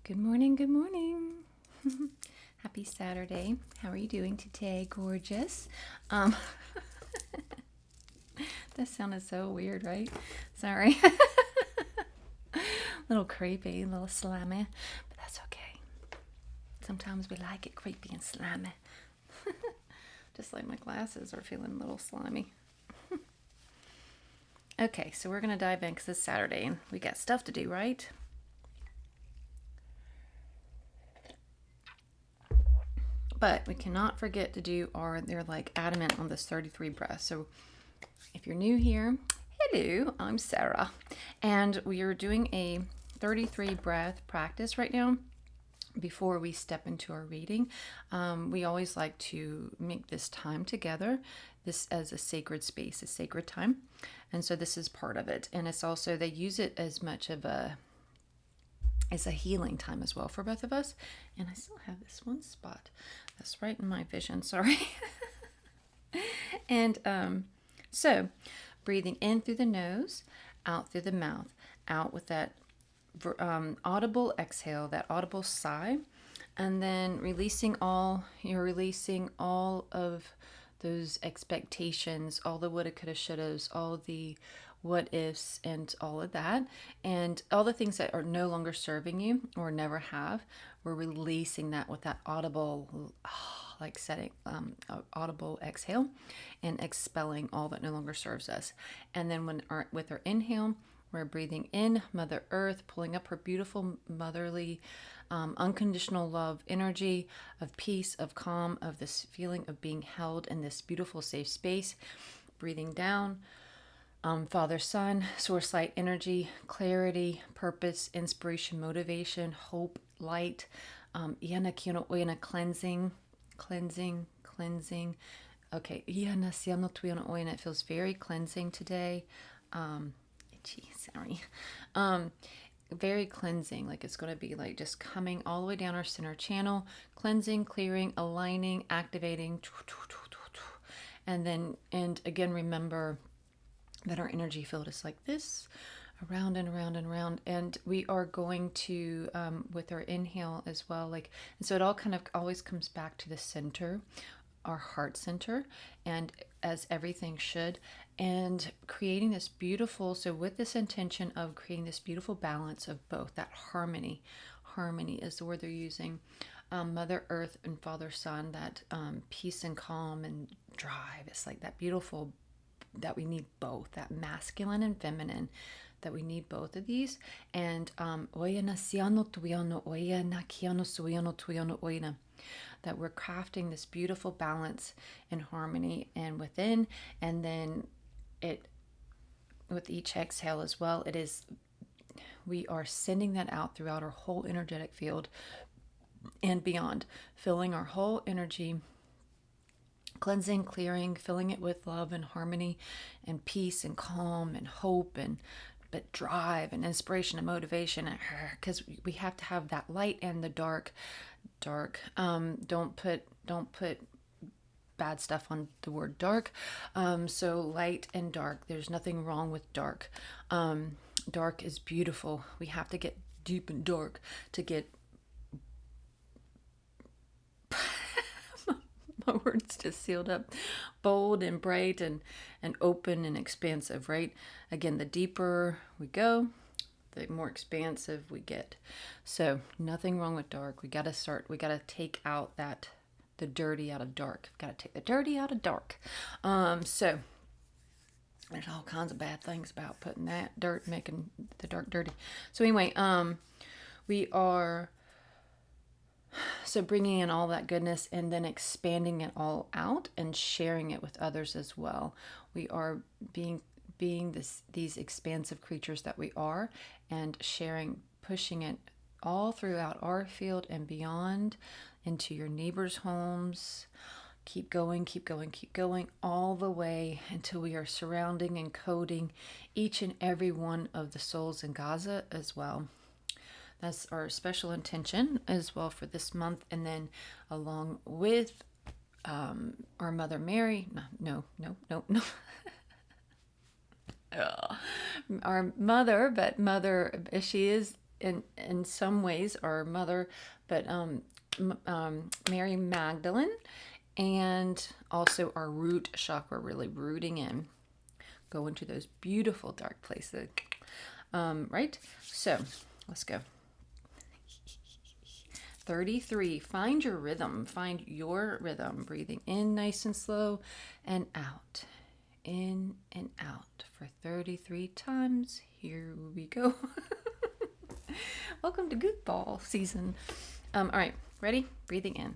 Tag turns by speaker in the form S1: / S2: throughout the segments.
S1: Good morning, good morning. Happy Saturday. How are you doing today, gorgeous? Um, that sounded so weird, right? Sorry. A little creepy, a little slimy, but that's okay. Sometimes we like it creepy and slimy. Just like my glasses are feeling a little slimy. Okay, so we're going to dive in because it's Saturday and we got stuff to do, right? But we cannot forget to do they're like adamant on this 33 breaths. So if you're new here, hello, I'm Sara. And we are doing a 33 breath practice right now before we step into our reading. We always like to make this time together, this as a sacred space, a sacred time. And so this is part of it. And it's also, they use it as much of it's a healing time as well for both of us. And I still have this one spot that's right in my vision, sorry. And so breathing in through the nose, out through the mouth, out with that audible exhale, that audible sigh, and then you're releasing all of those expectations, all the woulda, coulda, shouldas, all the what ifs, and all of that, and all the things that are no longer serving you or never have. We're releasing that with that audible, like setting audible exhale, and expelling all that no longer serves us. And then with our inhale, we're breathing in Mother Earth, pulling up her beautiful motherly, unconditional love energy of peace, of calm, of this feeling of being held in this beautiful safe space. Breathing down, Father, Son, Source Light energy, clarity, purpose, inspiration, motivation, hope, light. Iana kino oina cleansing, cleansing. Okay, Iana siano tuiana oina. It feels very cleansing today. Sorry. Very cleansing, like it's going to be like just coming all the way down our center channel, cleansing, clearing, aligning, activating. And again, remember that our energy field is like this, around and around and around. And we are going to, with our inhale as well, and so it all kind of always comes back to the center, our heart center, and as everything should, and creating this beautiful, so with this intention of creating this beautiful balance of both, that harmony is the word they're using, Mother Earth and Father Sun, that peace and calm and drive. It's like that beautiful, that we need both, that masculine and feminine, that we need both of these. And that we're crafting this beautiful balance and harmony and within, and then it, with each exhale as well, we are sending that out throughout our whole energetic field and beyond, filling our whole energy, cleansing, clearing, filling it with love and harmony and peace and calm and hope, but drive and inspiration and motivation, because we have to have that light and the dark. Don't put bad stuff on the word dark. So light and dark. There's nothing wrong with dark. Dark is beautiful. We have to get deep and dark to get my words just sealed up, bold and bright and open and expansive, right? Again, the deeper we go, the more expansive we get. So nothing wrong with dark. We got to take out the dirty out of dark. We've got to take the dirty out of dark. So there's all kinds of bad things about putting that dirt, making the dark dirty. So anyway, we are, so bringing in all that goodness and then expanding it all out and sharing it with others as well. We are being these expansive creatures that we are, and sharing, pushing it all throughout our field and beyond into your neighbors' homes. Keep going, all the way until we are surrounding and coding each and every one of the souls in Gaza as well. That's our special intention as well for this month. And then along with our Mother Mary, no. Our mother, but mother, she is in some ways our mother, but Mary Magdalene, and also our root chakra, really rooting in, go into those beautiful dark places. Right? So let's go. 33. Find your rhythm. Find your rhythm. Breathing in nice and slow and out. In and out for 33 times. Here we go. Welcome to goofball season. All right, ready? Breathing in.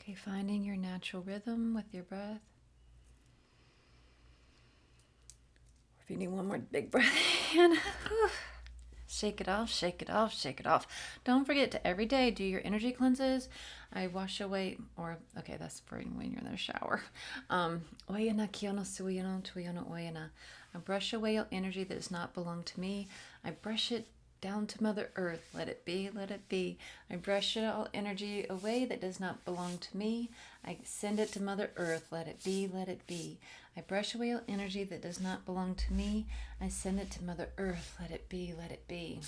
S1: Okay, finding your natural rhythm with your breath. Or if you need one more big breath in, shake it off, shake it off, shake it off. Don't forget to every day do your energy cleanses. I wash away, or okay, that's for when you're in the shower. Oyana kiono suyano tuyano oyana. I brush away all energy that does not belong to me. I brush it down to Mother Earth. Let it be, let it be. I brush all energy away that does not belong to me. I send it to Mother Earth. Let it be, let it be. I brush away all energy that does not belong to me. I send it to Mother Earth. Let it be, let it be.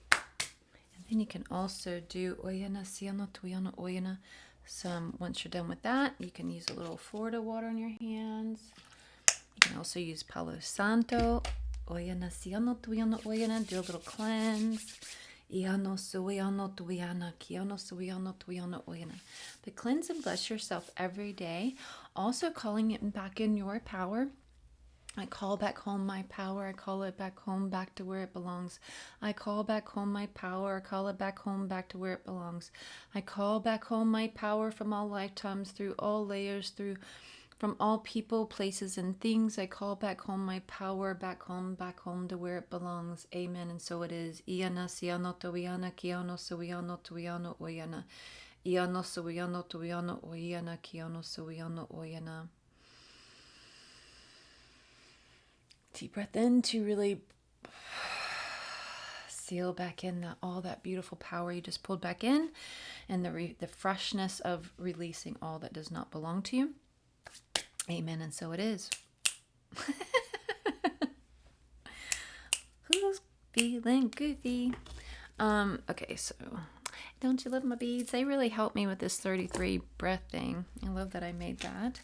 S1: And then you can also do oyana siano tuyano oyana. Once you're done with that, you can use a little Florida water on your hands. You can also use Palo Santo. Oyana siano tuyano oyana. Do a little cleanse. Iano suiano tuiana, kiano suiano tuiano oina. But cleanse and bless yourself every day. Also calling it back in your power. I call back home my power. I call it back home, back to where it belongs. I call back home my power. I call it back home, back to where it belongs. I call back home my power from all lifetimes, through all layers, from all people, places, and things. I call back home my power, back home to where it belongs. Amen. And so it is. Iana siano toiana, kiano suiano tuiano oyana. Iano suiano tuiano oyana, kiano suiano oyana. Deep breath in to really seal back in all that beautiful power you just pulled back in, and the freshness of releasing all that does not belong to you. Amen. And so it is. Who's feeling goofy? Okay, so don't you love my beads? They really help me with this 33 breath thing. I love that I made that.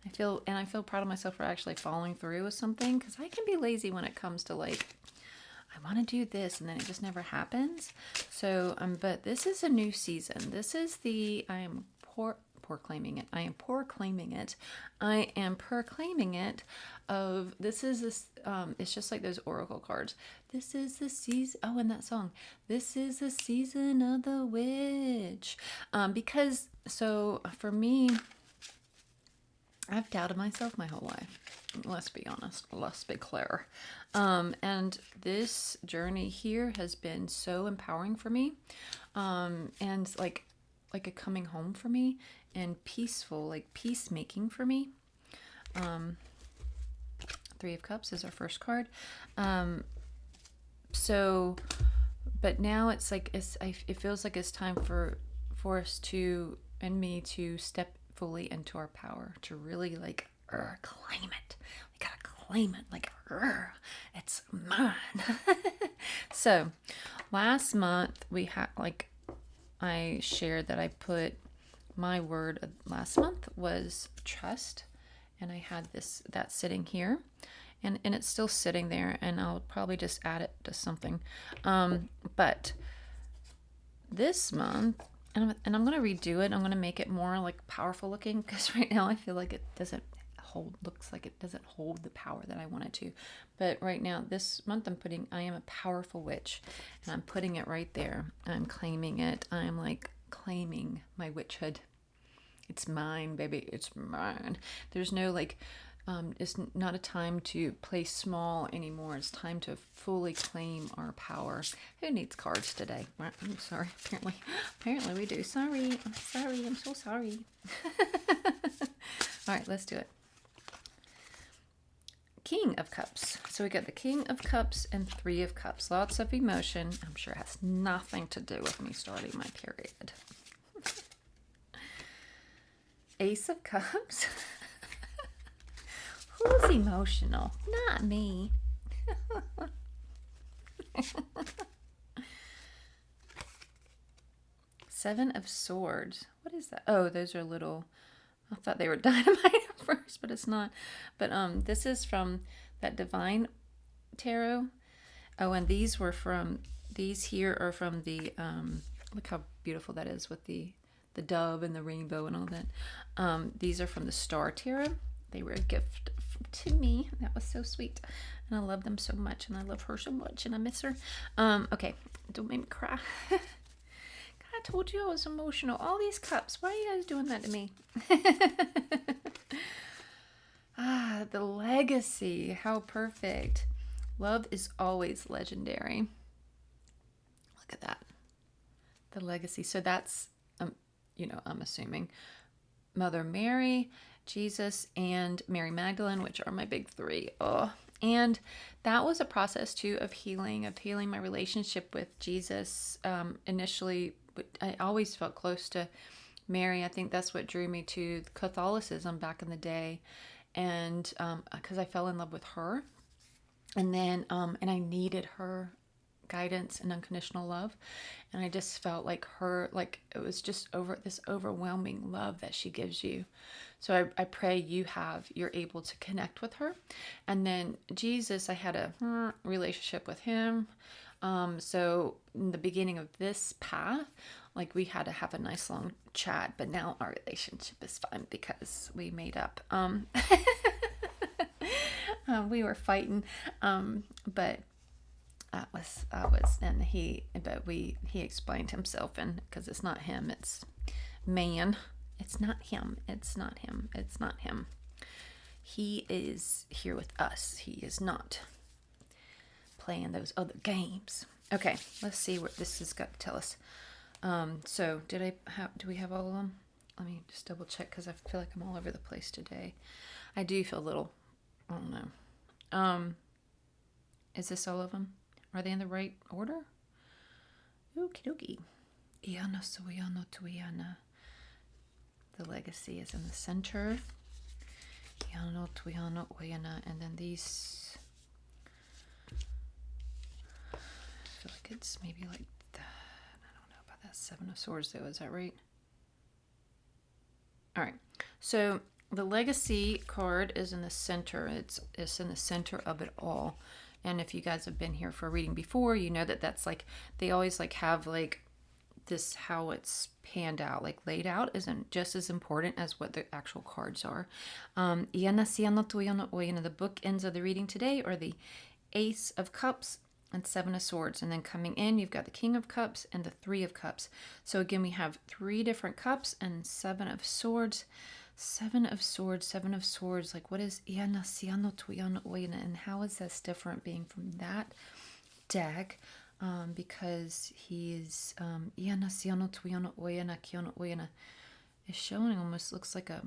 S1: I feel proud of myself for actually following through with something, because I can be lazy when it comes to like, I want to do this and then it just never happens. So, but this is a new season. This is I am proclaiming it. I am proclaiming it. I am proclaiming it. This is this. It's just like those oracle cards. This is the season. Oh, and that song. This is the season of the witch. Because so for me, I've doubted myself my whole life. Let's be honest. Let's be clear. And this journey here has been so empowering for me. And like a coming home for me, and peaceful, like peacemaking for me. Three of Cups is our first card. So, but now it's like, it feels like it's time for us to, and me to step fully into our power, to really like claim it. We gotta claim it, like it's mine. So last month we had I shared that I put my word last month was trust, and I had that sitting here, and it's still sitting there, and I'll probably just add it to something. But this month, and I'm going to redo it. I'm going to make it more like powerful looking, because right now I feel like it looks like it doesn't hold the power that I want it to. But right now, this month I'm putting, I am a powerful witch, and I'm putting it right there. I'm claiming it. I'm like claiming my witchhood. It's mine, baby. It's mine. There's no it's not a time to play small anymore. It's time to fully claim our power. Who needs cards today? I'm sorry. Apparently we do. Sorry. I'm sorry. I'm so sorry. All right, let's do it. King of Cups. So we got the King of Cups and Three of Cups. Lots of emotion. I'm sure it has nothing to do with me starting my period. Ace of Cups. Who's emotional? Not me. Seven of Swords. What is that? Oh, those are little... I thought they were dynamite at first, but it's not. But this is from that Divine Tarot. Oh, and these here are from the... look how beautiful that is with the dove and the rainbow and all that. These are from the Star Tarot. They were a gift to me. That was so sweet. And I love them so much. And I love her so much. And I miss her. Okay. Don't make me cry. God, I told you I was emotional. All these cups. Why are you guys doing that to me? The legacy. How perfect. Love is always legendary. Look at that. The legacy. So that's, I'm assuming Mother Mary, Jesus, and Mary Magdalene, which are my big three. Oh, and that was a process too of healing my relationship with Jesus. Initially, I always felt close to Mary. I think that's what drew me to Catholicism back in the day, and because I fell in love with her, and then and I needed her guidance and unconditional love, and I just felt like her, like it was just this overwhelming love that she gives you. So I pray you're able to connect with her. And then Jesus, I had a relationship with him. So in the beginning of this path, like we had to have a nice long chat, but now our relationship is fine because we made up. We were fighting, but and he explained himself, and because it's not him, it's man. It's not him. It's not him. It's not him. He is here with us. He is not playing those other games. Okay, let's see what this has got to tell us. So do we have all of them? Let me just double check because I feel like I'm all over the place today. I do feel a little, I don't know. Is this all of them? Are they in the right order? Okie dokie. Iana Suyano Tuiana. The legacy is in the center. Iano Tuiano Oyana. And then these, I feel like it's maybe like that. I don't know about that Seven of Swords though. Is that right? All right. So the legacy card is in the center. It's in the center of it all. And if you guys have been here for a reading before, you know that that's like, they always like have like this, how it's panned out, like laid out isn't just as important as what the actual cards are. The bookends of the reading today are the Ace of Cups and Seven of Swords. And then coming in, you've got the King of Cups and the Three of Cups. So again, we have 3 different cups and 7 of Swords. 7 of Swords, 7 of Swords. Like, what is Iana Siano Tuyana Oyana? And how is this different being from that deck? Because he is Iana Siano Tuyana Oyana Kiana Oyana is showing, almost looks like a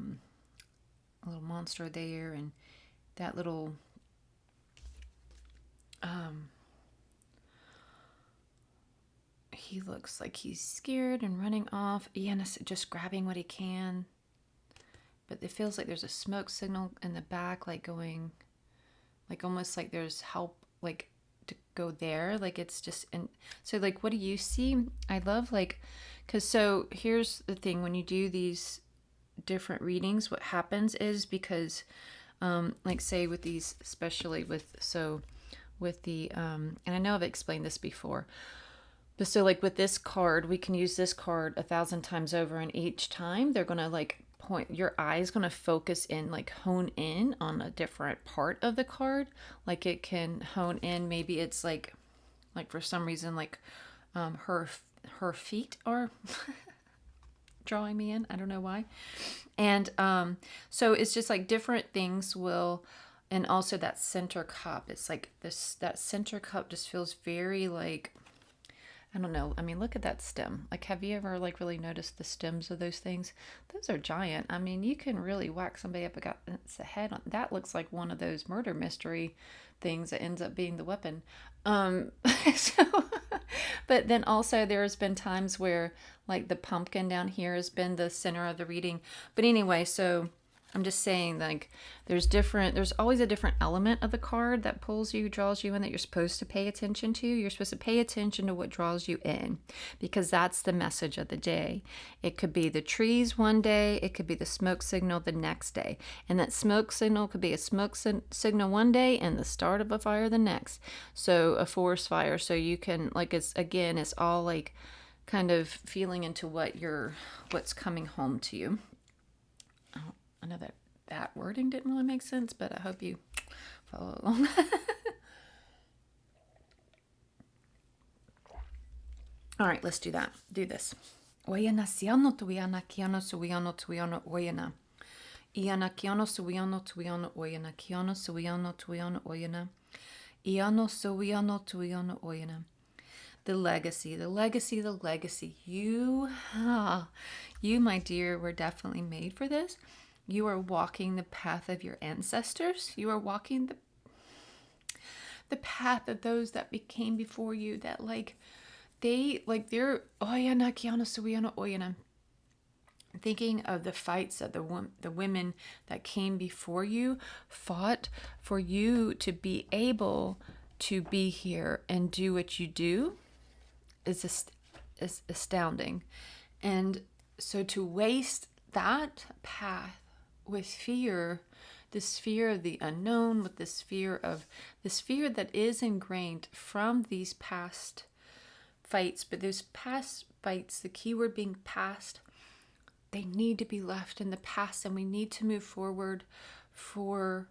S1: little monster there, and that little he looks like he's scared and running off. Iana just grabbing what he can. But it feels like there's a smoke signal in the back, like going, like almost like there's help, like to go there. Like it's just, and so like, what do you see? I love like, because so here's the thing, when you do these different readings, what happens is because, like say with these, especially with the, and I know I've explained this before, but so like with this card, we can use this card 1,000 times over, and each time they're going to like, your eye is going to focus in, like hone in on a different part of the card. Like it can hone in, maybe it's like for some reason, like her feet are drawing me in. I don't know why. And so it's just like different things will, and also that center cup, it's like this, that center cup just feels very like, I don't know. I mean, look at that stem. Like, have you ever like really noticed the stems of those things? Those are giant. I mean, you can really whack somebody up against the head on. That looks like one of those murder mystery things that ends up being the weapon. So, but then also there's been times where like the pumpkin down here has been the center of the reading. But anyway, so I'm just saying, like, there's always a different element of the card that pulls you, draws you in, that you're supposed to pay attention to. You're supposed to pay attention to what draws you in, because that's the message of the day. It could be the trees one day, it could be the smoke signal the next day. And that smoke signal could be a smoke signal one day and the start of a fire the next. So a forest fire. So you can, like, it's all like kind of feeling into what's coming home to you. I know that wording didn't really make sense, but I hope you follow along. All right, let's do that. Do this. Oyana siano tuiana kiano suiano tuiano oyana. Iana kiano suiano tuiano oyana kiano suiano tuiano oyana. Iano suiano tuiano oyana. The legacy, the legacy, the legacy. You, my dear, were definitely made for this. You are walking the path of your ancestors. You are walking the path of those that came before you, that they're oyana kiana suiana oyana. Thinking of the fights that the women that came before you fought for you to be able to be here and do what you do is astounding. And so to waste that path with fear, this fear of the unknown, with this fear that is ingrained from these past fights. But those past fights, the key word being past, they need to be left in the past, and we need to move forward for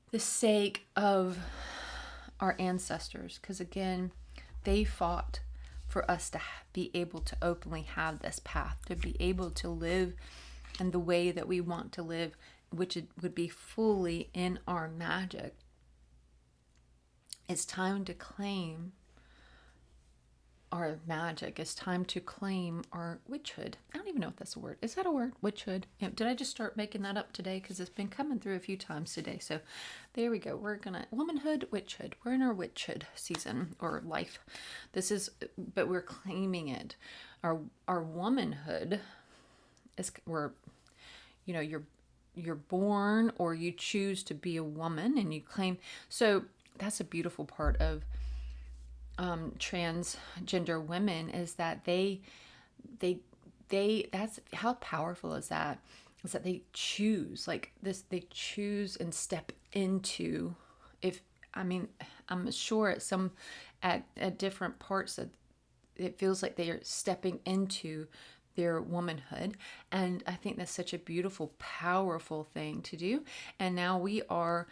S1: the sake of our ancestors. Because again, they fought for us to be able to openly have this path, to be able to live in the way that we want to live, which it would be fully in our magic. It's time to claim our magic. It's time to claim our witchhood. I don't even know if that's a word. Is that a word? Witchhood. Did I just start making that up today? Because it's been coming through a few times today. So there we go. We're gonna womanhood, witchhood. We're in our witchhood season or life. But we're claiming it. Our womanhood is you're born, or you choose to be a woman, and you claim. So that's a beautiful part of transgender women, is that they that's how powerful is that they choose like this. They choose and step into, I'm sure at different parts that it feels like they are stepping into their womanhood. And I think that's such a beautiful, powerful thing to do. And now we are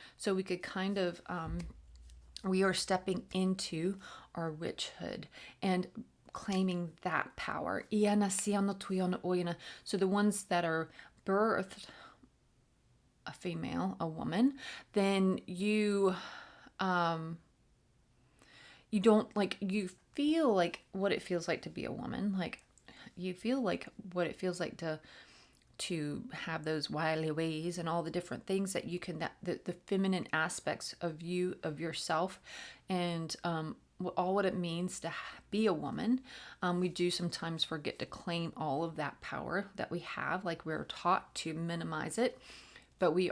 S1: stepping into our witchhood and claiming that power. So the ones that are birthed a female, a woman, then you don't you feel like what it feels like to be a woman. Like you feel like what it feels like to have those wily ways and all the different things that you can, the feminine aspects of yourself, and all what it means to be a woman. We do sometimes forget to claim all of that power that we have. Like we're taught to minimize it, but we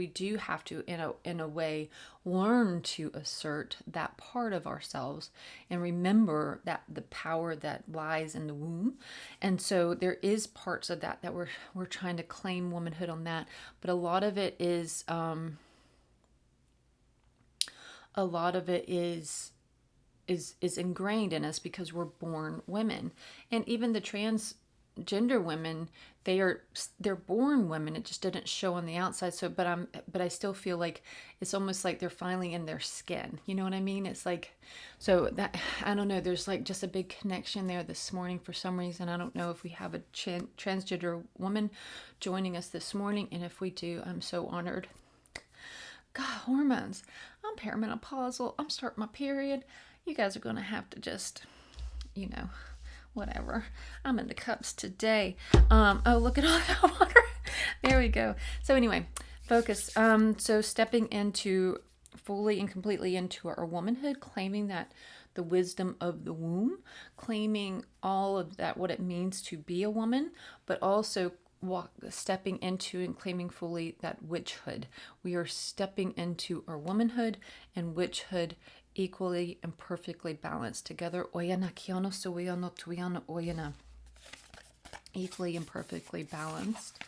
S1: do have to, in a way, learn to assert that part of ourselves and remember that the power that lies in the womb. And so there is parts of that we're trying to claim womanhood on that, but a lot of it is ingrained in us because we're born women. And even the transgender women, they're born women. It just didn't show on the outside. So but I still feel like it's almost like they're finally in their skin, you know what I mean? It's like, so that, I don't know, there's like just a big connection there this morning for some reason. I don't know if we have a transgender woman joining us this morning, and if we do, I'm so honored. God, hormones. I'm perimenopausal. I'm starting my period. You guys are going to have to just, whatever. I'm in the cups today. Oh, look at all that water. There we go. So anyway, focus. So stepping into fully and completely into our womanhood, claiming that the wisdom of the womb, claiming all of that, what it means to be a woman, but also stepping into and claiming fully that witchhood. We are stepping into our womanhood and witchhood equally and perfectly balanced together. Equally and perfectly balanced.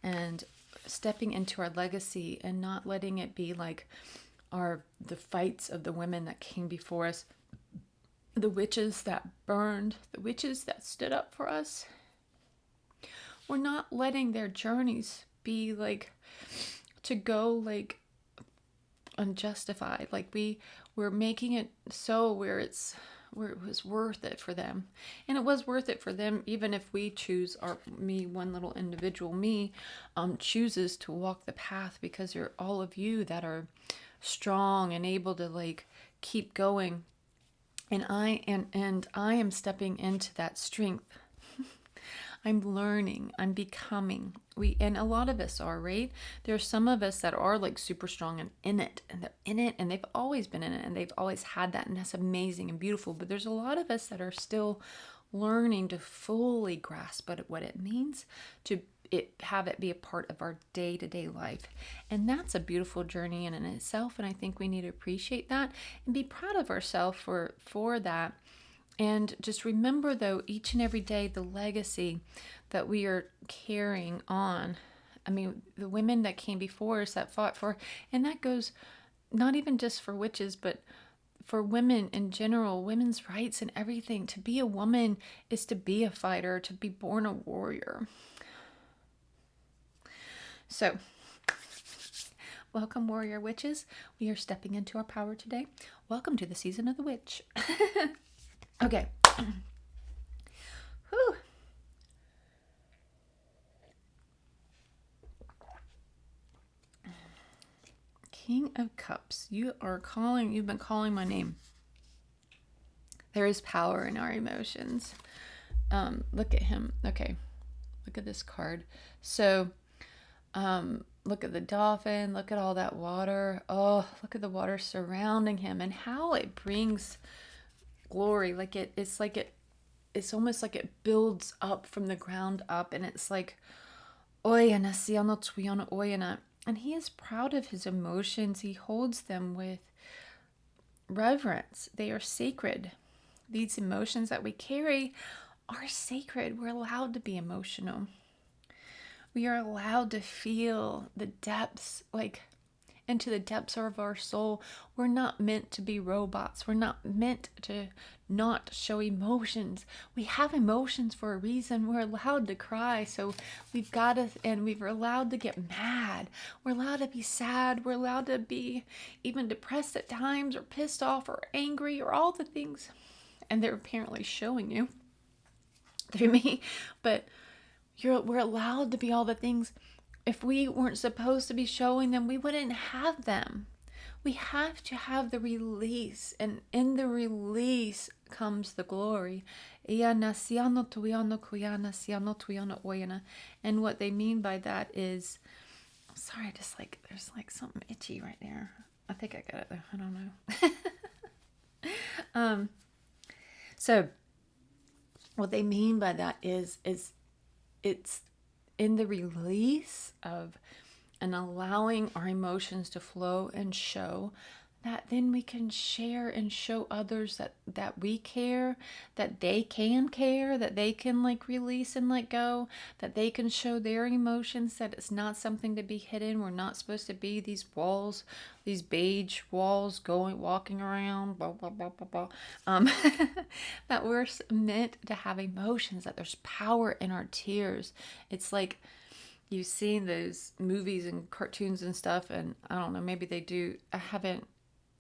S1: And stepping into our legacy and not letting it be like the fights of the women that came before us, the witches that burned, the witches that stood up for us. We're not letting their journeys be to go unjustified. We're making it so where it was worth it for them. And it was worth it for them, even if we choose, one little individual me, chooses to walk the path, because you're all of you that are strong and able to keep going. And I am stepping into that strength. I'm learning, I'm becoming. And a lot of us are, right? There's some of us that are super strong and in it, and they're in it, and they've always been in it, and they've always had that, and that's amazing and beautiful. But there's a lot of us that are still learning to fully grasp what it means to have it be a part of our day-to-day life. And that's a beautiful journey in itself, and I think we need to appreciate that and be proud of ourselves for that. And just remember, though, each and every day, the legacy that we are carrying on I mean, the women that came before us that fought for, and that goes not even just for witches, but for women in general, women's rights and everything. To be a woman is to be a fighter, to be born a warrior. So, welcome, warrior witches. We are stepping into our power today. Welcome to the season of the witch. Okay. Whew. King of Cups, you've been calling my name. There is power in our emotions. Look at him. Okay. Look at this card. So, look at the dolphin. Look at all that water. Oh, look at the water surrounding him and how it brings glory. It's almost like it builds up from the ground up, and it's like, oyana, siano, tuyana, oyana. And he is proud of his emotions. He holds them with reverence. They are sacred. These emotions that we carry are sacred. We're allowed to be emotional. We are allowed to feel the depths, like into the depths of our soul. We're not meant to be robots. We're not meant to not show emotions. We have emotions for a reason. We're allowed to cry. So we're allowed to get mad. We're allowed to be sad. We're allowed to be even depressed at times, or pissed off, or angry, or all the things. And they're apparently showing you through me. But we're allowed to be all the things. If we weren't supposed to be showing them, we wouldn't have them. We have to have the release, and in the release comes the glory. And what they mean by that is, sorry, there's like something itchy right there. I think I got it though. I don't know. So what they mean by that is it's in the release of and allowing our emotions to flow and show, that then we can share and show others that we care, that they can care, that they can like release and let go, that they can show their emotions, that it's not something to be hidden. We're not supposed to be these walls, these beige walls walking around, blah, blah, blah, blah, blah. That we're meant to have emotions, that there's power in our tears. It's like, you've seen those movies and cartoons and stuff, and I don't know, maybe they do. I haven't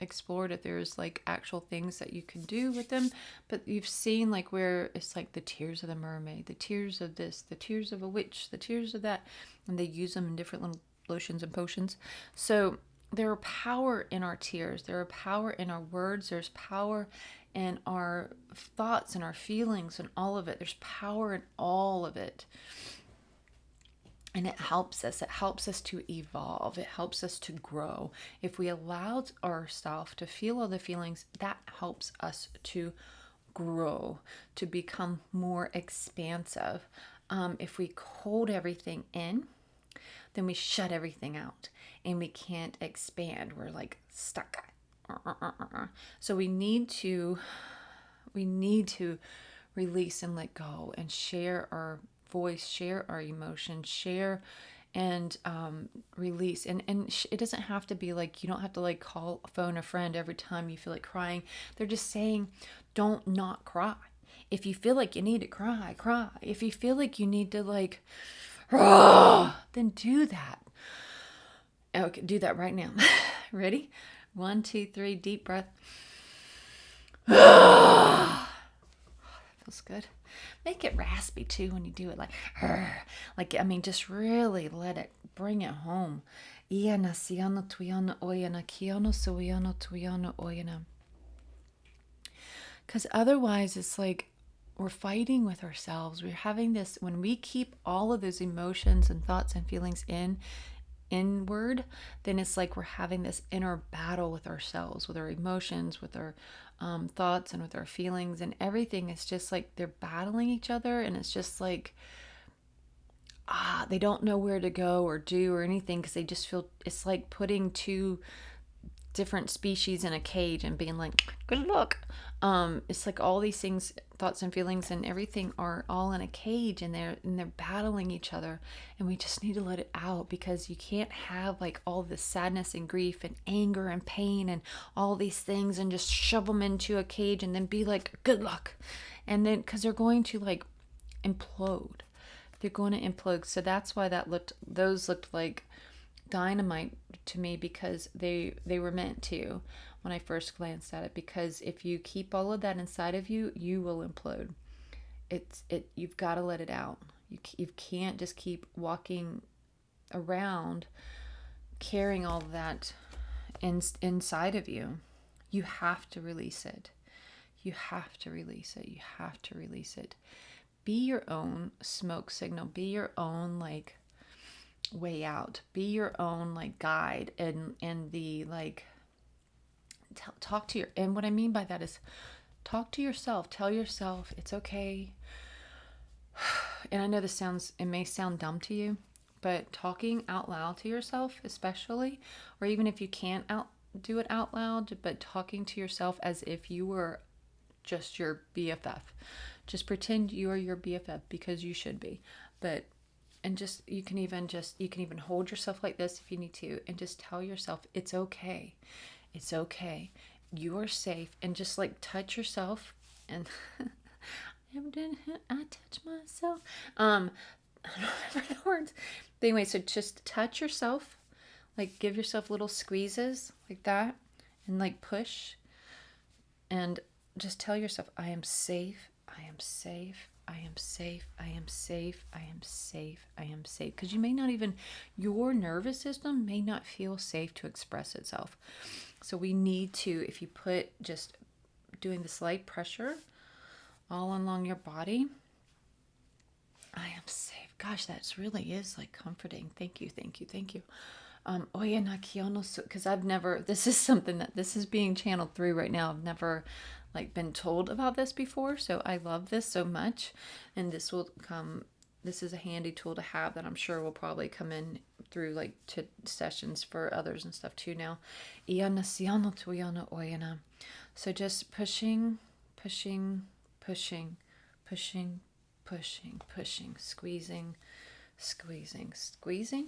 S1: explored if there's like actual things that you can do with them, but you've seen like where it's like the tears of the mermaid, the tears of this, the tears of a witch, the tears of that, and they use them in different little lotions and potions. So there are power in our tears, there are power in our words, there's power in our thoughts and our feelings and all of it. There's power in all of it. And it helps us to evolve. It helps us to grow. If we allow ourselves to feel all the feelings, that helps us to grow, to become more expansive. If we hold everything in, then we shut everything out and we can't expand. We're like stuck. So we need to release and let go and share our voice, share our emotions, share and release. And it doesn't have to be like, you don't have to like phone a friend every time you feel like crying. They're just saying, don't not cry. If you feel like you need to cry, cry. If you feel like you need to like, then do that. Okay, do that right now. Ready? 1, 2, 3, deep breath. That feels good. Make it raspy too when you do it, just really let it, bring it home. Because otherwise it's like we're fighting with ourselves. We're having this, when we keep all of those emotions and thoughts and feelings inward, then it's like we're having this inner battle with ourselves, with our emotions, with our thoughts, and with our feelings, and everything. It's just like they're battling each other, and it's just like they don't know where to go or do or anything, because they just feel it's like putting two different species in a cage and being like, good luck. It's like all these things, thoughts and feelings and everything are all in a cage, and they're battling each other, and we just need to let it out, because you can't have like all this sadness and grief and anger and pain and all these things and just shove them into a cage and then be like, good luck. And then, because they're going to like implode. They're going to implode. So that's why those looked like dynamite to me, because they were meant to when I first glanced at it. Because if you keep all of that inside of you, you will implode. You've got to let it out. You can't just keep walking around carrying all of that inside of you. You have to release it. You have to release it. You have to release it. Be your own smoke signal. Be your own like way out. Be your own like guide, and the like talk to your, and what I mean by that is talk to yourself. Tell yourself it's okay. And I know it may sound dumb to you, but talking out loud to yourself, especially, or even if you can't do it out loud, but talking to yourself as if you were just your BFF. Just pretend you are your BFF, because you should be. But you can even hold yourself like this if you need to, and just tell yourself it's okay. It's okay. You are safe. And just like touch yourself, and I touch myself. I don't remember the words. But anyway, so just touch yourself, like give yourself little squeezes like that, and like push, and just tell yourself, I am safe. I am safe. I am safe. I am safe. I am safe. I am safe. Because your nervous system may not feel safe to express itself. So we need to, if you put just doing this light pressure all along your body, I am safe. Gosh, that really is like comforting. Thank you. Thank you. Thank you. Because this is something this is being channeled through right now. I've never like been told about this before, so I love this so much, and this is a handy tool to have that I'm sure will probably come in through like to sessions for others and stuff too now. So just pushing, pushing, pushing, pushing, pushing, pushing, squeezing, squeezing, squeezing,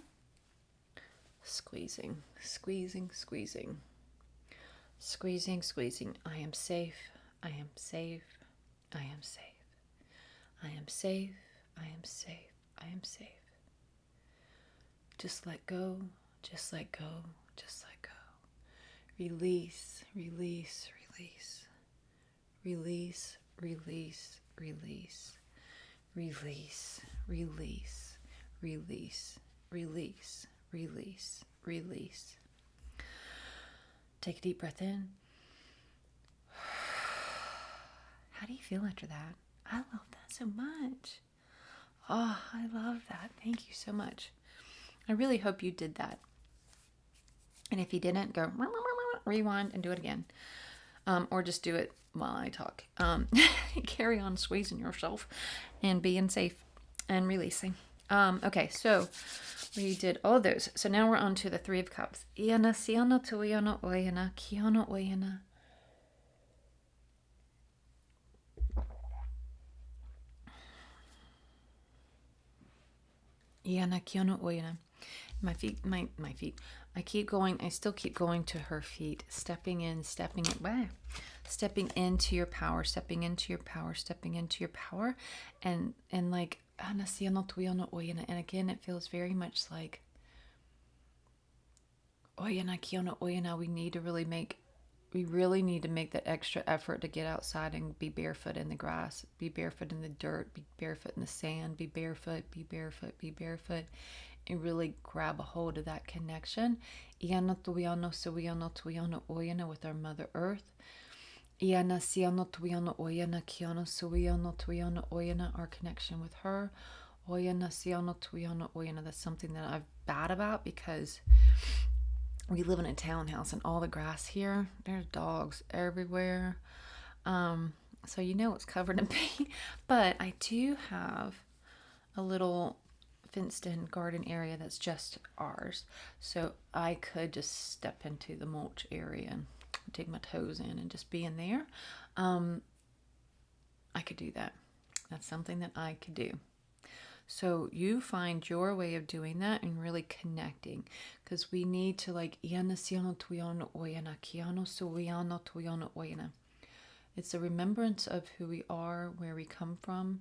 S1: squeezing, squeezing, squeezing, squeezing, squeezing. I am safe. I am safe. I am safe. I am safe. I am safe. I am safe. Just let go. Just let go. Just let go. Release. Release. Release. Release. Release. Release. Release. Release. Release. Release. Release. Release. Take a deep breath in. How do you feel after that? I love that so much. Oh, I love that. Thank you so much. I really hope you did that. And if you didn't, go rewind and do it again. Or just do it while I talk. Carry on squeezing yourself and being safe and releasing. Okay, so we did all of those. So now we're on to the Three of Cups. Iana, siana, tuiana, oiana, kiana, oiana. Iana, kiana, oiana. My feet. I still keep going to her feet, stepping into your power, stepping into your power, stepping into your power, and like, and again, it feels very much like we really need to make that extra effort to get outside and be barefoot in the grass, be barefoot in the dirt, be barefoot in the sand, be barefoot, be barefoot, be barefoot, and really grab a hold of that connection. With our Mother Earth. Our connection with her. That's something that I'm bad about, because we live in a townhouse and all the grass here, there's dogs everywhere. So it's covered in paint. But I do have a little fenced in garden area that's just ours. So I could just step into the mulch area and dig my toes in and just be in there. I could do that. That's something that I could do. So you find your way of doing that and really connecting, because we need to like it's a remembrance of who we are, where we come from,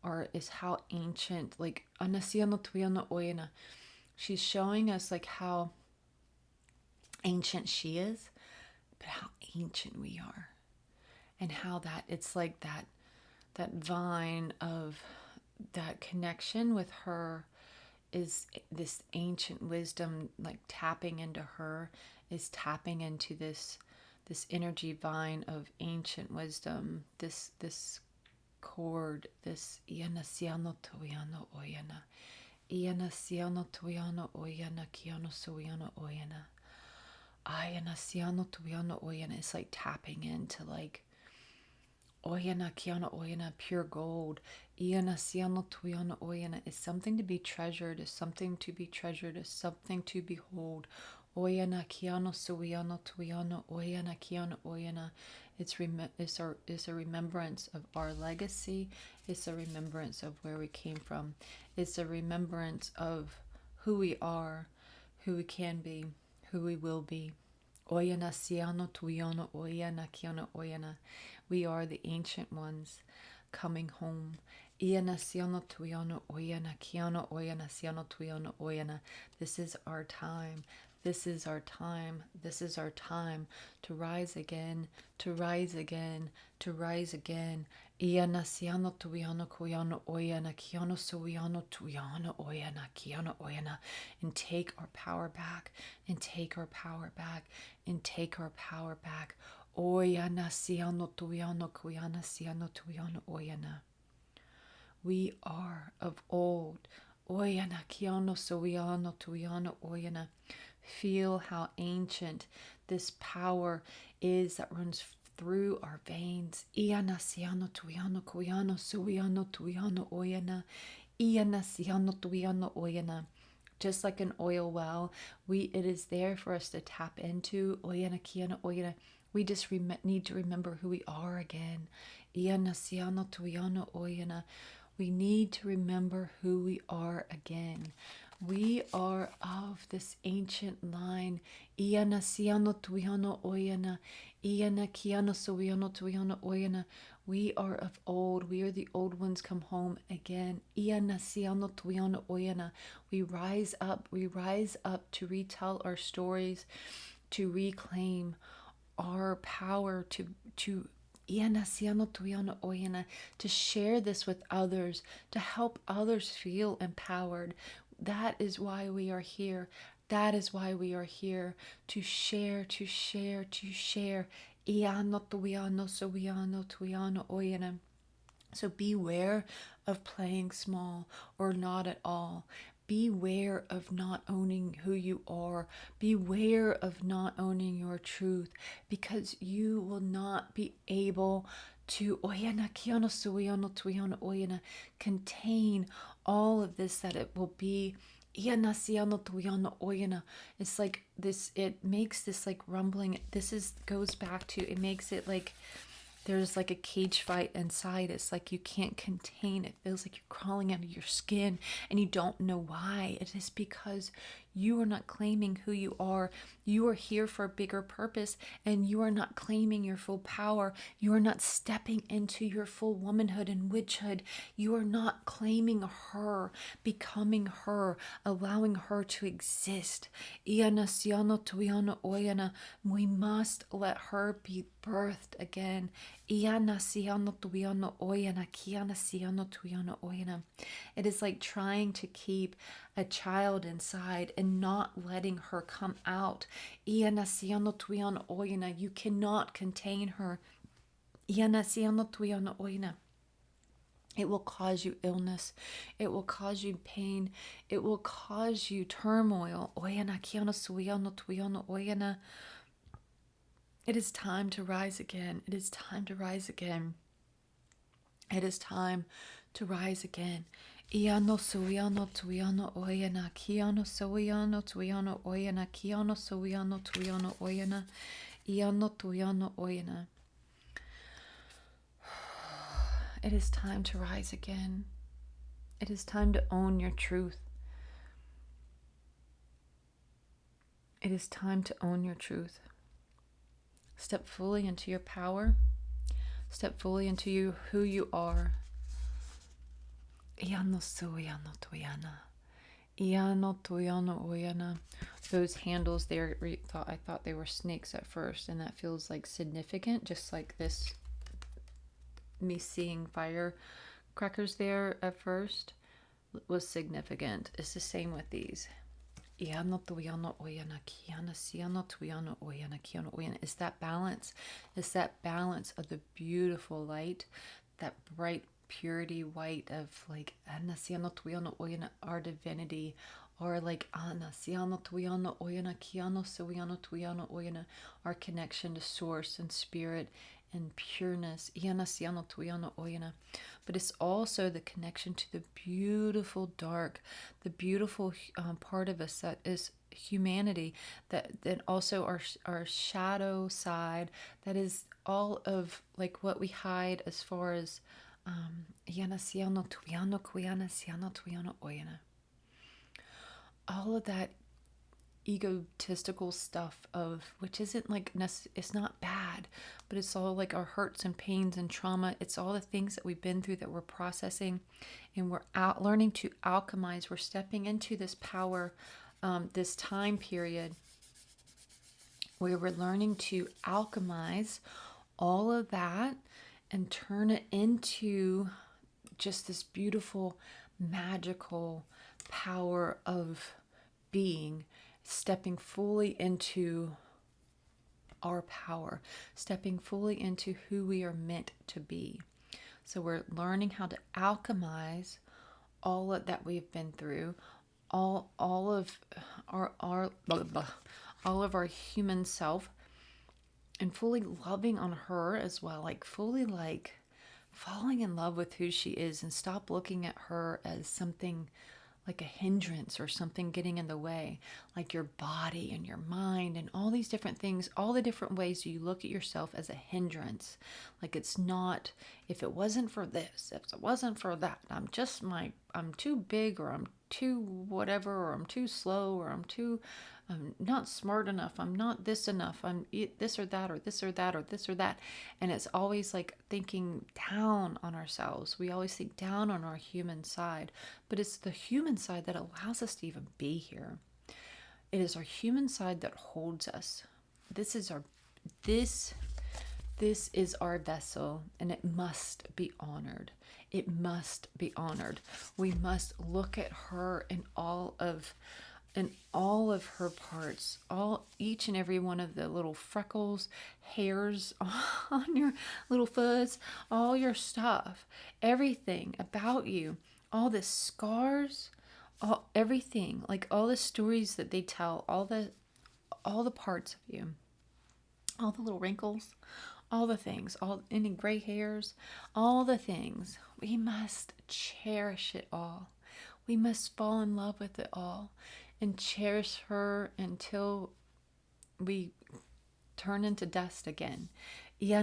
S1: or is how ancient, like she's showing us like how ancient she is, but how ancient we are, and how that it's like that vine of that connection with her is this ancient wisdom, like tapping into her is tapping into this energy vine of ancient wisdom, this cord, this iana siano toiano oyana, iana siano toiano oyana kiano soiano oyana, ayana siano toiano oyana. It's like tapping into like oyana kiana oyana, pure gold. Iana siano tuiana oyana is something to be treasured, is something to be treasured, is something to behold. Oyana kiano suiano tuiano oyana kiana oyana. It's a remembrance of our legacy. It's a remembrance of where we came from. It's a remembrance of who we are, who we can be, who we will be. Oyana siano tuiano oyana kiana oyana. We are the ancient ones coming home. Iana siano tuiano oyana kiana oyana siano tuiano oyana. This is our time. This is our time. This is our time to rise again, to rise again, to rise again. Iana siano tuiano koiano oyana kiano suiano tuiano oyana kiano oyana. And take our power back, and take our power back, and take our power back. Oyana siano tuiano koiana siano tuiano oyana. We are of old. Oyana kiano suiano tuiano oyana. Feel how ancient this power is that runs through our veins. Iana siano tuiano koiano suiano tuiano oyana. Iana siano tuiano oyana. Just like an oil well, it is there for us to tap into. Oyana kiana oyana. We just need to remember who we are again. Iana siano tuiano oyana. We need to remember who we are again. We are of this ancient line. Iana siano tuiano oyana. Iana kiana suiano tuiano oyana. We are of old. We are the old ones come home again. Iana siano tuiano oyana. We rise up. We rise up to retell our stories, to reclaim our power, to iana siano tuiano oyana, to share this with others, to help others feel empowered. That is why we are here. That is why we are here, to share, to share, to share. Iano tuiano suiano tuiano oyana. So beware of playing small or not at all. Beware of not owning who you are. Beware of not owning your truth, because you will not be able to contain all of this, that it will be. It's like this, it makes this like rumbling. Goes back to, it makes it like there's like a cage fight inside. It's like you can't contain it. It feels like you're crawling out of your skin and you don't know why. It is because you are not claiming who you are. You are here for a bigger purpose, and you are not claiming your full power. You are not stepping into your full womanhood and witchhood. You are not claiming her, becoming her, allowing her to exist. Iana siano tuiana oyana. We must let her be birthed again. Iana siano tuiana oyana kiana siano tuiana oyana. It is like trying to keep a child inside and not letting her come out. Iana siano tuiana oyana. You cannot contain her. Iana siano tuiana oyana. It will cause you illness. It will cause you pain. It will cause you turmoil. Oyana kiana suiana tuiana oyana. It is time to rise again. It is time to rise again. It is time to rise again. Iano suiano tuiano oyana kiano suiano tuiano oyana kiano suiano tuiano oyana iano tuiano oyana. It is time to rise again. It is time to own your truth. It is time to own your truth. Step fully into your power. Step fully into who you are. Iano suiano tuiana. Iano tuiano oyana. Those handles there, I thought they were snakes at first, and that feels like significant, just like this, me seeing firecrackers there at first was significant. It's the same with these. Iano tuiano oyana kiana siano tuiano oyana kiano oyana. It's that balance. It's that balance of the beautiful light, that bright purity white of like ana siano tuiano oyana, our divinity, or like ana siano tuiano oyana kiano siano tuiano oyana, our connection to source and spirit and pureness. Iana siano tuiano oyana. But it's also the connection to the beautiful dark, the beautiful part of us that is humanity, that also our shadow side, that is all of like what we hide as far as iana siano tuiano kuiana siano tuiano oyana. All of that egotistical stuff of which isn't like it's not bad, but it's all like our hurts and pains and trauma. It's all the things that we've been through that we're processing, and we're out learning to alchemize. We're stepping into this power, this time period where we're learning to alchemize all of that and turn it into just this beautiful magical power of being, stepping fully into our power, stepping fully into who we are meant to be. So we're learning how to alchemize all of that we've been through, all of our all of our human self, and fully loving on her as well, like fully like falling in love with who she is, and stop looking at her as something like a hindrance or something getting in the way, like your body and your mind and all these different things, all the different ways you look at yourself as a hindrance. Like it's not, if it wasn't for this, if it wasn't for that, I'm too big, or I'm too whatever, or I'm too slow, or I'm not smart enough, I'm not this enough, I'm this or that, or this or that, or this or that. And it's always like thinking down on ourselves. We always think down on our human side, but it's the human side that allows us to even be here. It is our human side that holds us. This is our vessel, and it must be honored. It must be honored. We must look at her in all of her parts, each and every one of the little freckles, hairs on your little fuzz, all your stuff, everything about you, all the scars, everything, like all the stories that they tell, all the parts of you, all the little wrinkles, all the things, any gray hairs, all the things. We must cherish it all. We must fall in love with it all and cherish her until we turn into dust again. We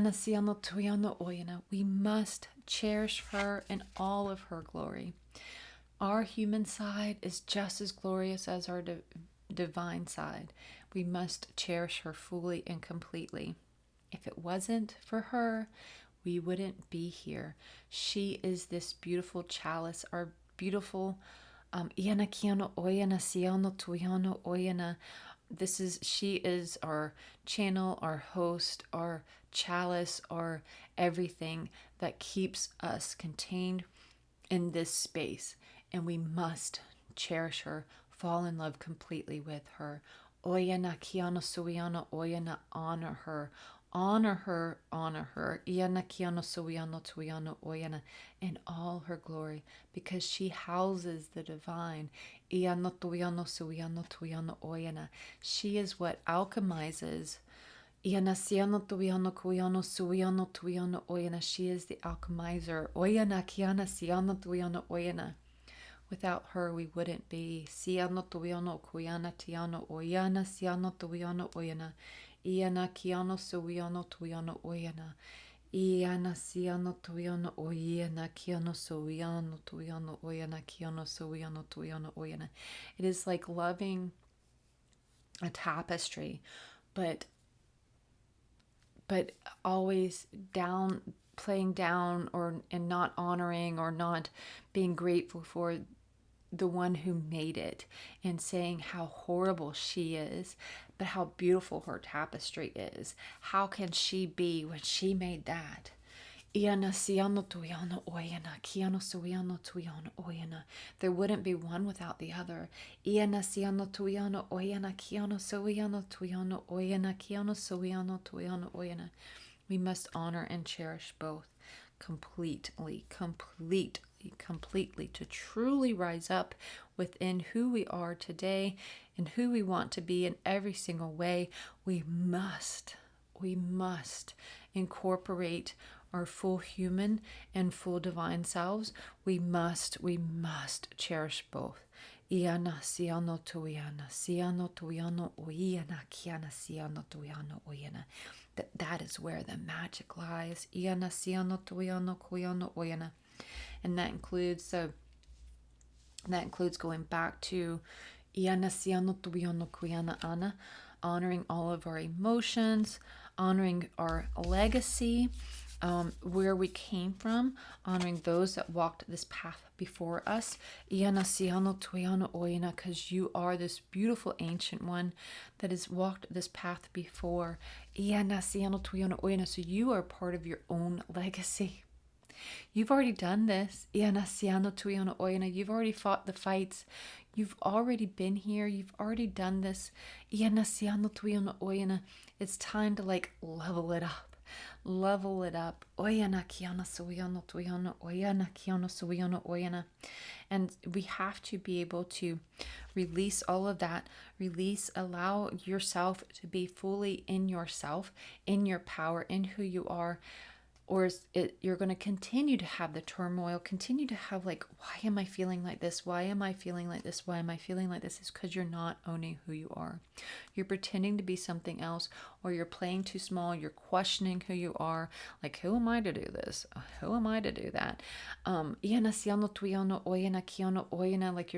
S1: must cherish her in all of her glory. Our human side is just as glorious as our divine side. We must cherish her fully and completely. If it wasn't for her, we wouldn't be here. She is this beautiful chalice, our beautiful she is our channel, our host, our chalice, our everything that keeps us contained in this space. And we must cherish her, fall in love completely with her. Oyana kiana suiana oyana, honor her. Honor her, honor her. Iana kiana suiana tuiana oyana, in all her glory, because she houses the divine. Iana tuiana suiana tuiana oyana. She is what alchemizes. Iana siana tuiana kuiana suiana tuiana oyana. She is the alchemizer. Oyana kiana siana tuiana oyana. Without her, we wouldn't be. Siano tuiano kuyana tiano oyana, siano tuiano oyana. Iana kiano suiano tuiano oyana. Iana siano tuiano oyana, kiano suiano tuiano oyana, kiano suiano tuiano oyana. It is like loving a tapestry, but always playing down, and not honoring or not being grateful for the one who made it, and saying how horrible she is, but how beautiful her tapestry is. How can she be when she made that? Iana siano tuiano oyana, kiano suiano tuiano oyana. There wouldn't be one without the other. Iana siano tuiano oyana, kiano suiano tuiano oyana, kiano suiano tuiano oyana. We must honor and cherish both completely, to truly rise up within who we are today and who we want to be in every single way. We must incorporate our full human and full divine selves. We must cherish both. Iana siano tuiana, siano tuiano oiana, kiana siano tuiano oiana. That is where the magic lies. Iana siano tuiano kuiano oiana. And that includes going back to Iana siano tuiano kuiana ana, honoring all of our emotions, honoring our legacy, where we came from, honoring those that walked this path before us. Iana siano tuiano oina, because you are this beautiful ancient one that has walked this path before. Iana siano tuiano oina, so you are part of your own legacy. You've already done this. Iana siano tuiano oina, you've already fought the fights. You've already been here. You've already done this. Iana siano tuiano oina. It's time to level it up. Level it up. Oyana kiana suiano tuiano oyana kiana suiano oyana. And we have to be able to release all of that. Allow yourself to be fully in yourself, in your power, in who you are. Or you're going to continue to have the turmoil, continue to have why am I feeling like this? Why am I feeling like this? Why am I feeling like this? It's because you're not owning who you are. You're pretending to be something else, or you're playing too small. You're questioning who you are. Who am I to do this? Who am I to do that? You're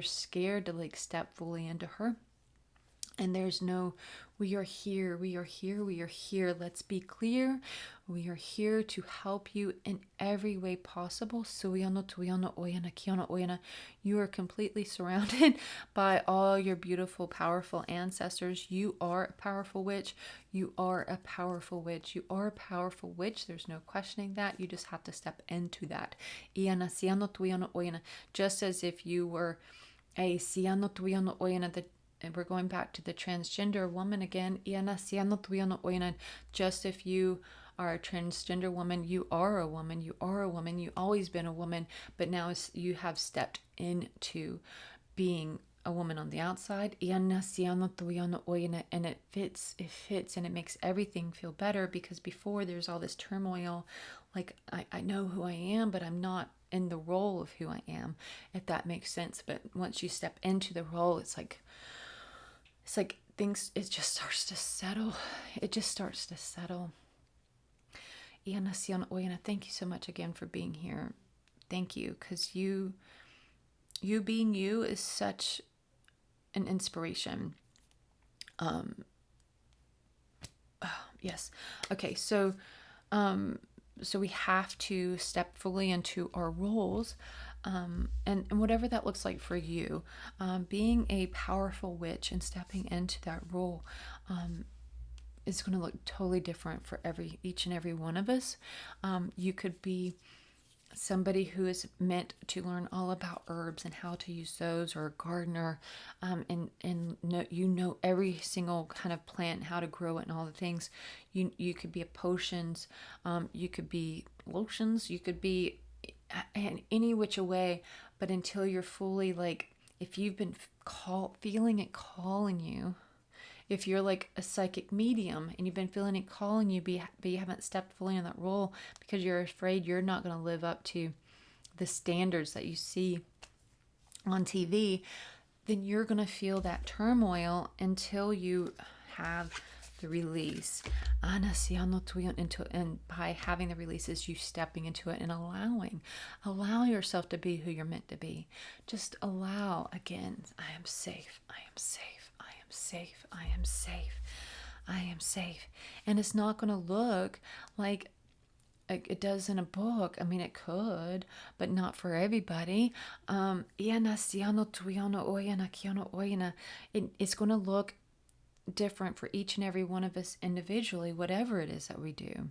S1: scared to step fully into her. And there's no, we are here. Let's be clear. We are here to help you in every way possible. You are completely surrounded by all your beautiful, powerful ancestors. You are a powerful witch. You are a powerful witch. There's no questioning that. You just have to step into that. Just as if you were a and we're going back to the transgender woman again. Just if you are a transgender woman, you are a woman. You've always been a woman, but now you have stepped into being a woman on the outside. And it fits, and it makes everything feel better, because before there's all this turmoil. I know who I am, but I'm not in the role of who I am, if that makes sense. But once you step into the role, it's like things, it just starts to settle. Iana, thank you so much again for being here. Thank you, because you being you is such an inspiration. Yes. Okay, so we have to step fully into our roles, and whatever that looks like for you. Being a powerful witch and stepping into that role is going to look totally different for each and every one of us. You could be somebody who is meant to learn all about herbs and how to use those, or a gardener, and know every single kind of plant, how to grow it and all the things. You could be a potions, you could be lotions, you could be in any which a way, but until you're fully if you've been feeling it calling you, if you're a psychic medium and you've been feeling it calling you, but you haven't stepped fully in that role because you're afraid you're not going to live up to the standards that you see on TV, then you're going to feel that turmoil until you have the release. And by having the releases, you stepping into it and allow yourself to be who you're meant to be. Just allow, again, I am safe, I am safe, I am safe, I am safe, I am safe. And it's not going to look like it does in a book. I mean, it could, but not for everybody. It's going to look different for each and every one of us individually, whatever it is that we do.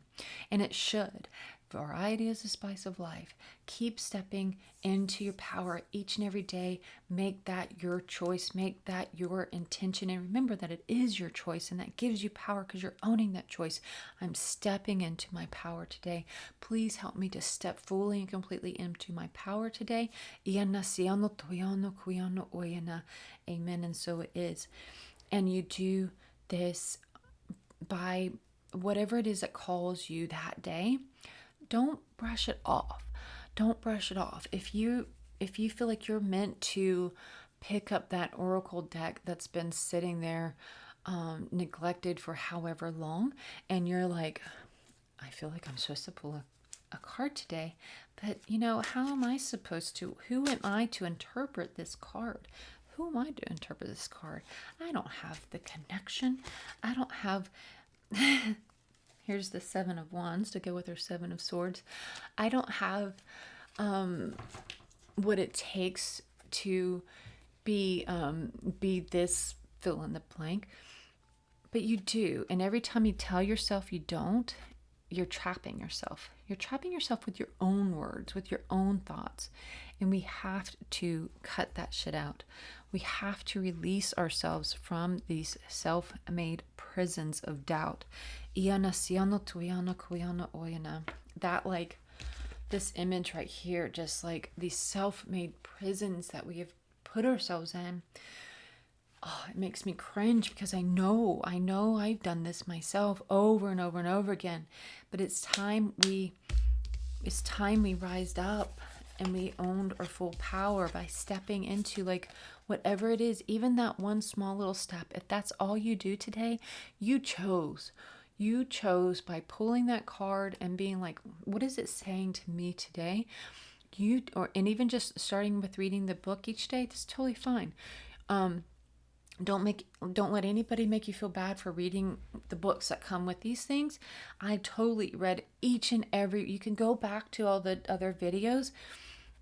S1: And it should. Variety is the spice of life. Keep stepping into your power each and every day. Make that your choice. Make that your intention. And remember that it is your choice, and that gives you power because you're owning that choice. I'm stepping into my power today. Please help me to step fully and completely into my power today. Amen. And so it is. And you do this by whatever it is that calls you that day. Don't brush it off. Don't brush it off. If you feel like you're meant to pick up that oracle deck that's been sitting there neglected for however long, and you're like, I feel like I'm supposed to pull a card today, but how am I supposed to? Who am I to interpret this card? Who am I to interpret this card? I don't have the connection. I don't have... Here's the 7 of Wands to go with her 7 of Swords. I don't have what it takes to be this fill in the blank. But you do. And every time you tell yourself you don't, you're trapping yourself. You're trapping yourself with your own words, with your own thoughts. And we have to cut that shit out. We have to release ourselves from these self-made prisons of doubt. That, like, this image right here, just like these self-made prisons that we have put ourselves in. Oh, it makes me cringe because I know I've done this myself over and over and over again. But it's time we rised up and we owned our full power by stepping into, like, whatever it is, even that one small little step. If that's all you do today, you chose by pulling that card and being like, what is it saying to me today? And even just starting with reading the book each day, that's totally fine. Don't let anybody make you feel bad for reading the books that come with these things. I totally read each and every. You can go back to all the other videos.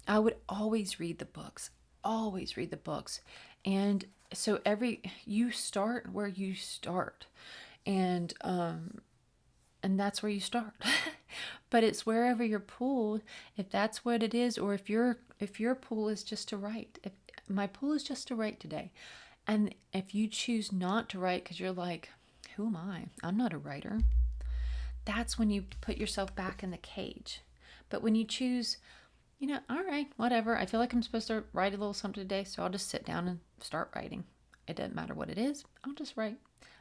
S1: I would always read the books. Always read the books. And so you start where you start. And that's where you start. But it's wherever you're pulled, if that's what it is, or if your pull is just to write. If my pull is just to write today. And if you choose not to write because you're like, who am I? I'm not a writer. That's when you put yourself back in the cage. But when you choose, all right, whatever. I feel like I'm supposed to write a little something today, so I'll just sit down and start writing. It doesn't matter what it is. I'll just write.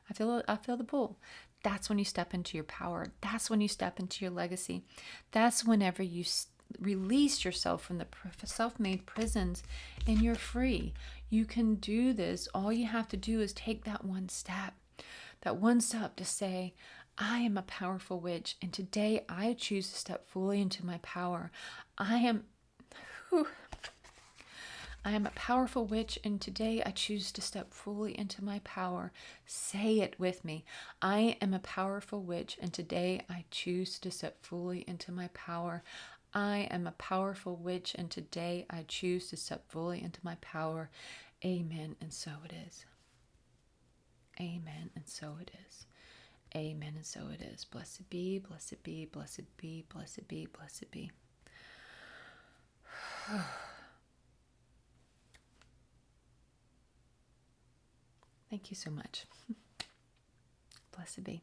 S1: I feel the pull. That's when you step into your power. That's when you step into your legacy. That's whenever you release yourself from the self-made prisons and you're free. You can do this. All you have to do is take that one step to say, I am a powerful witch, and today I choose to step fully into my power. I am a powerful witch, and today I choose to step fully into my power. Say it with me. I am a powerful witch, and today I choose to step fully into my power. I am a powerful witch, and today I choose to step fully into my power. Amen, and so it is. Amen, and so it is. Amen, and so it is. Blessed be, blessed be, blessed be, blessed be, blessed be. Thank you so much. Blessed be.